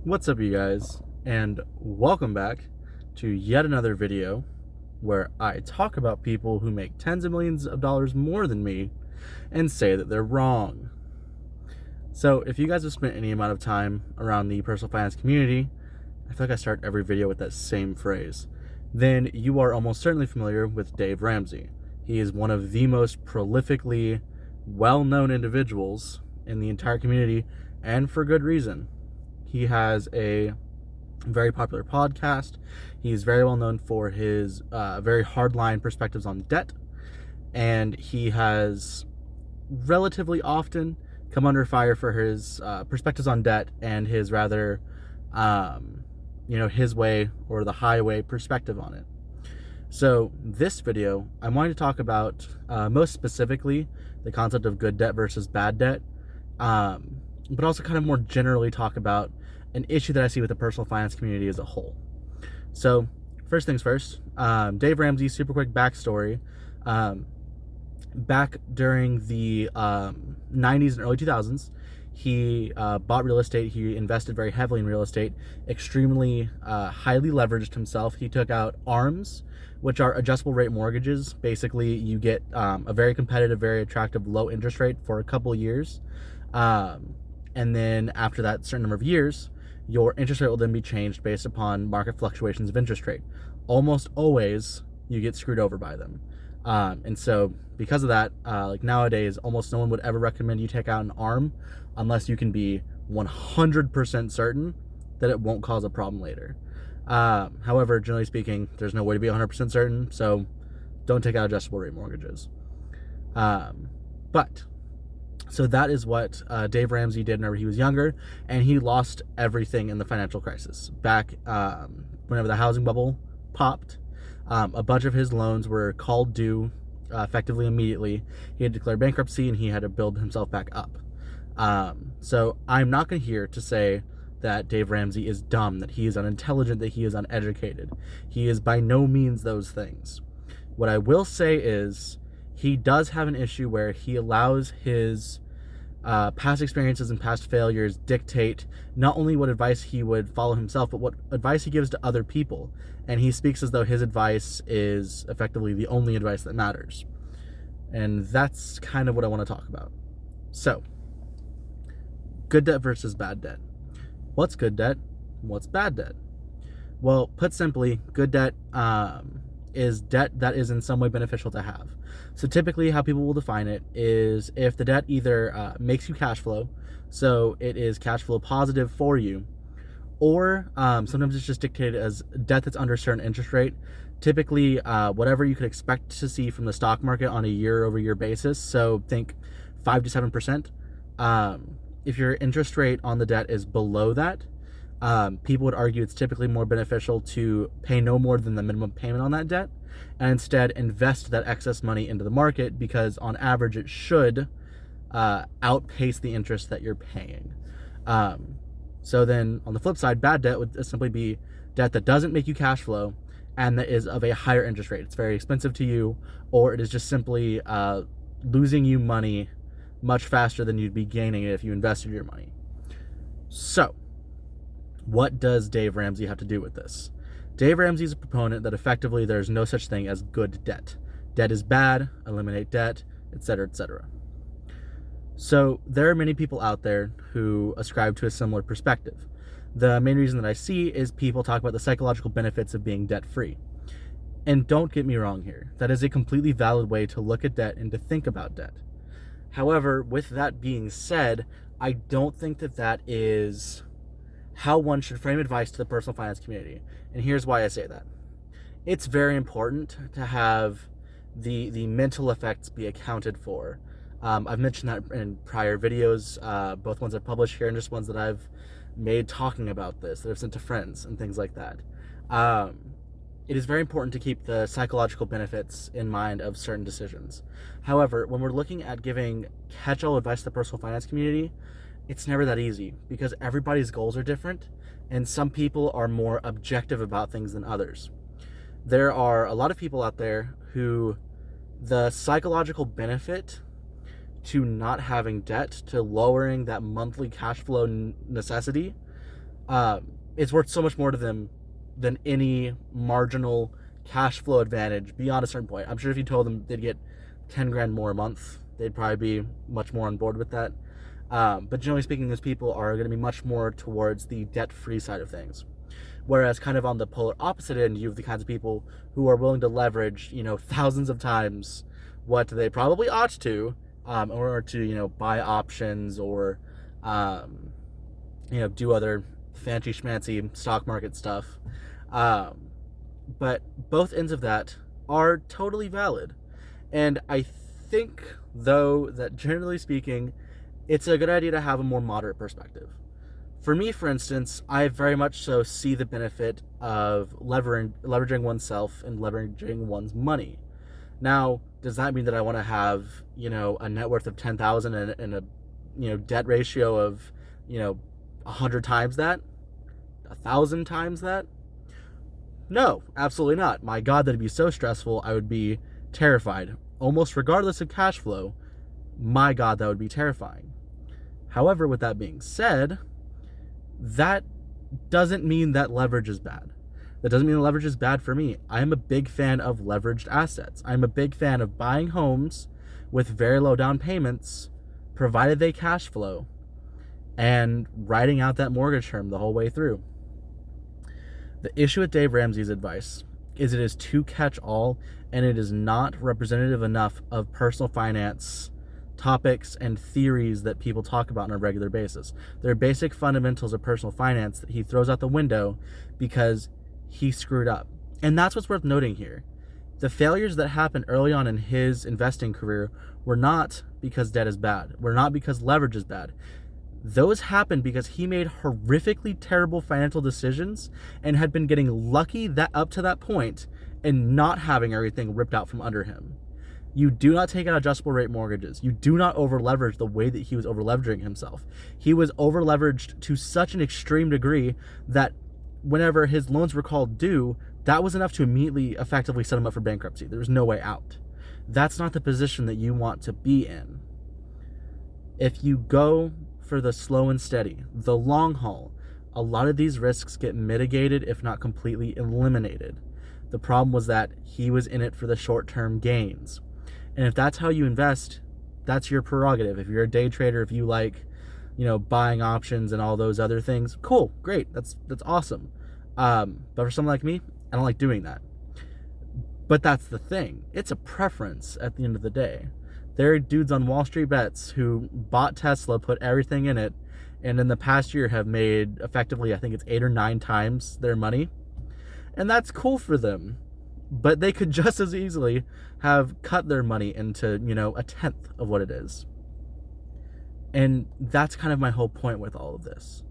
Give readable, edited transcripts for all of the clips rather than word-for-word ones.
What's up, you guys, and welcome back to yet another video where I talk about people who make tens of millions of dollars more than me and say that they're wrong. So if you guys have spent any amount of time around the personal finance community, I feel like I start every video with that same phrase, then you are almost certainly familiar with Dave Ramsey. He is one of the most prolifically well-known individuals in the entire community, and for good reason. He has a very popular podcast. He's very well known for his very hardline perspectives on debt, and he has relatively often come under fire for his perspectives on debt and his rather, his way or the highway perspective on it. So this video, I wanted to talk about most specifically the concept of good debt versus bad debt, but also kind of more generally talk about an issue that I see with the personal finance community as a whole. So first things first, Dave Ramsey, super quick backstory. Back during the 90s and early 2000s, he bought real estate. He invested very heavily in real estate, extremely highly leveraged himself. He took out ARMs, which are adjustable rate mortgages. Basically, you get a very competitive, very attractive low interest rate for a couple years. And then after that certain number of years, your interest rate will then be changed based upon market fluctuations of interest rate. Almost always, you get screwed over by them. And so because of that, like nowadays, almost no one would ever recommend you take out an ARM unless you can be 100% certain that it won't cause a problem later. However, generally speaking, there's no way to be 100% certain, so don't take out adjustable rate mortgages. So that is what Dave Ramsey did whenever he was younger, and he lost everything in the financial crisis. Back whenever the housing bubble popped, a bunch of his loans were called due effectively immediately. He had declared bankruptcy, and he had to build himself back up. So I'm not going to here to say that Dave Ramsey is dumb, that he is unintelligent, that he is uneducated. He is by no means those things. What I will say is he does have an issue where he allows his past experiences and past failures dictate not only what advice he would follow himself, but what advice he gives to other people. And he speaks as though his advice is effectively the only advice that matters. And that's kind of what I want to talk about. So, good debt versus bad debt. What's good debt? What's bad debt? Well, put simply, good debt is debt that is in some way beneficial to have. So typically how people will define it is if the debt either makes you cash flow, so it is cash flow positive for you, or sometimes it's just dictated as debt that's under a certain interest rate, typically whatever you could expect to see from the stock market on a year-over-year basis. So think 5 to 7%. If your interest rate on the debt is below that, people would argue it's typically more beneficial to pay no more than the minimum payment on that debt and instead invest that excess money into the market, because on average it should outpace the interest that you're paying. So then on the flip side, bad debt would simply be debt that doesn't make you cash flow and that is of a higher interest rate. It's very expensive to you, or it is just simply losing you money much faster than you'd be gaining it if you invested your money. So what does Dave Ramsey have to do with this? Dave Ramsey is a proponent that effectively there's no such thing as good debt. Debt is bad, eliminate debt, etc., etc. So there are many people out there who ascribe to a similar perspective. The main reason that I see is people talk about the psychological benefits of being debt-free. And don't get me wrong here, that is a completely valid way to look at debt and to think about debt. However, with that being said, I don't think that that is how one should frame advice to the personal finance community. And here's why I say that. It's very important to have the mental effects be accounted for. I've mentioned that in prior videos, both ones I've published here and just ones that I've made talking about this, that I've sent to friends and things like that. It is very important to keep the psychological benefits in mind of certain decisions. However, when we're looking at giving catch-all advice to the personal finance community, it's never that easy, because everybody's goals are different and some people are more objective about things than others. There are a lot of people out there who the psychological benefit to not having debt, to lowering that monthly cash flow necessity, it's worth so much more to them than any marginal cash flow advantage beyond a certain point. I'm sure if you told them they'd get 10 grand more a month, they'd probably be much more on board with that. But generally speaking, those people are going to be much more towards the debt-free side of things. Whereas kind of on the polar opposite end, you have the kinds of people who are willing to leverage, thousands of times what they probably ought to, in order to, buy options or, do other fancy schmancy stock market stuff. But both ends of that are totally valid. And I think, though, that generally speaking, it's a good idea to have a more moderate perspective. For me, for instance, I very much so see the benefit of leveraging oneself and leveraging one's money. Now, does that mean that I want to have, a net worth of 10,000 and a, debt ratio of, 100 times that? 1,000 times that? No, absolutely not. My God, that'd be so stressful. I would be terrified. Almost regardless of cash flow, my God, that would be terrifying. However, with that being said, that doesn't mean that leverage is bad. That doesn't mean leverage is bad for me. I'm a big fan of leveraged assets. I'm a big fan of buying homes with very low down payments, provided they cash flow, and writing out that mortgage term the whole way through. The issue with Dave Ramsey's advice is it is too catch-all, and it is not representative enough of personal finance topics and theories that people talk about on a regular basis. There are basic fundamentals of personal finance that he throws out the window because he screwed up. And that's what's worth noting here. The failures that happened early on in his investing career were not because debt is bad, were not because leverage is bad. Those happened because he made horrifically terrible financial decisions and had been getting lucky that up to that point and not having everything ripped out from under him. You do not take out adjustable rate mortgages. You do not over leverage the way that he was over leveraging himself. He was over leveraged to such an extreme degree that whenever his loans were called due, that was enough to immediately effectively set him up for bankruptcy. There was no way out. That's not the position that you want to be in. If you go for the slow and steady, the long haul, a lot of these risks get mitigated, if not completely eliminated. The problem was that he was in it for the short-term gains. And if that's how you invest, that's your prerogative. If you're a day trader, if you like, buying options and all those other things, cool, great, that's awesome. But for someone like me, I don't like doing that. But that's the thing. It's a preference at the end of the day. There are dudes on Wall Street Bets who bought Tesla, put everything in it, and in the past year have made effectively, I think it's 8 or 9 times their money. And that's cool for them. But they could just as easily have cut their money into, a tenth of what it is. And that's kind of my whole point with all of this.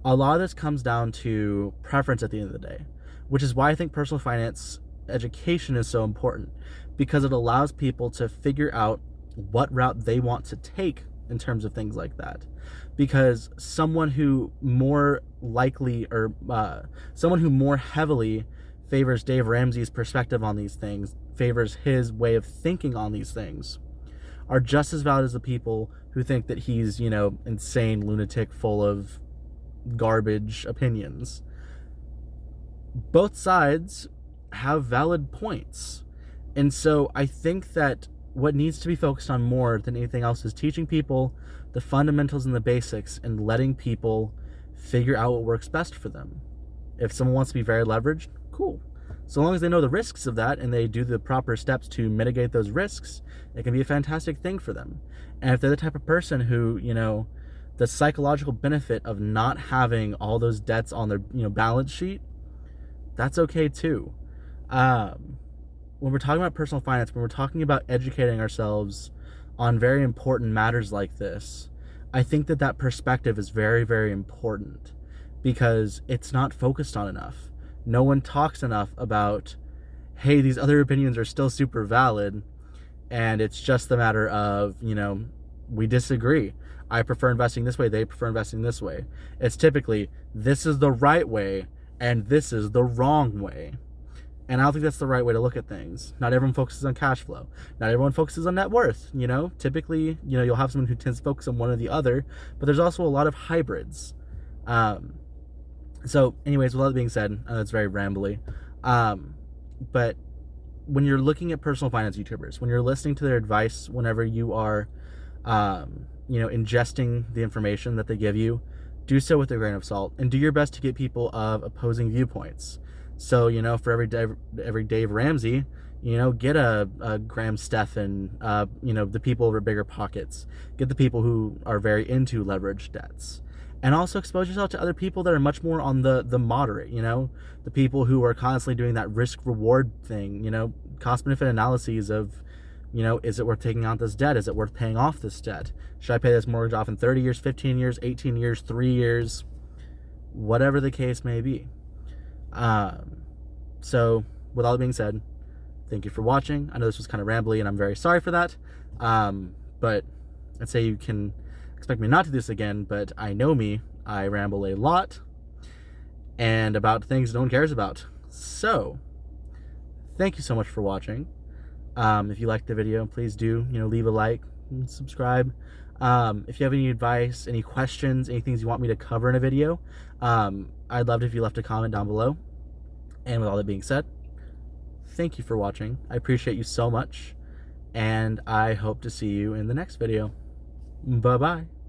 A lot of this comes down to preference at the end of the day, which is why I think personal finance education is so important, because it allows people to figure out what route they want to take in terms of things like that. Because someone who more heavily favors Dave Ramsey's perspective on these things, favors his way of thinking on these things, are just as valid as the people who think that he's, insane, lunatic, full of garbage opinions. Both sides have valid points. And so I think that what needs to be focused on more than anything else is teaching people the fundamentals and the basics and letting people figure out what works best for them. If someone wants to be very leveraged, cool. So long as they know the risks of that and they do the proper steps to mitigate those risks, it can be a fantastic thing for them. And if they're the type of person who, the psychological benefit of not having all those debts on their, balance sheet, that's okay too. When we're talking about personal finance, when we're talking about educating ourselves on very important matters like this, I think that perspective is very, very important because it's not focused on enough. No one talks enough about, hey, these other opinions are still super valid, and it's just the matter of, we disagree. I prefer investing this way, they prefer investing this way. It's typically, this is the right way, and this is the wrong way. And I don't think that's the right way to look at things. Not everyone focuses on cash flow. Not everyone focuses on net worth. Typically, you'll have someone who tends to focus on one or the other, but there's also a lot of hybrids. So, anyways, with all that being said, I know it's very rambly, but when you're looking at personal finance YouTubers, when you're listening to their advice, whenever you are, ingesting the information that they give you, do so with a grain of salt and do your best to get people of opposing viewpoints. So, for every Dave Ramsey, get a Graham Stephan, the people with bigger pockets, get the people who are very into leveraged debts. And also expose yourself to other people that are much more on the moderate, the people who are constantly doing that risk reward thing, cost benefit analyses of, is it worth taking on this debt? Is it worth paying off this debt? Should I pay this mortgage off in 30 years, 15 years, 18 years, 3 years, whatever the case may be. So with all that being said, thank you for watching. I know this was kind of rambly and I'm very sorry for that. But I'd say you can expect me not to do this again, but I know me, I ramble a lot and about things no one cares about. So thank you so much for watching. If you liked the video, please do, leave a like and subscribe. If you have any advice, any questions, any things you want me to cover in a video, I'd love it if you left a comment down below. And with all that being said, thank you for watching. I appreciate you so much, and I hope to see you in the next video. Bye-bye.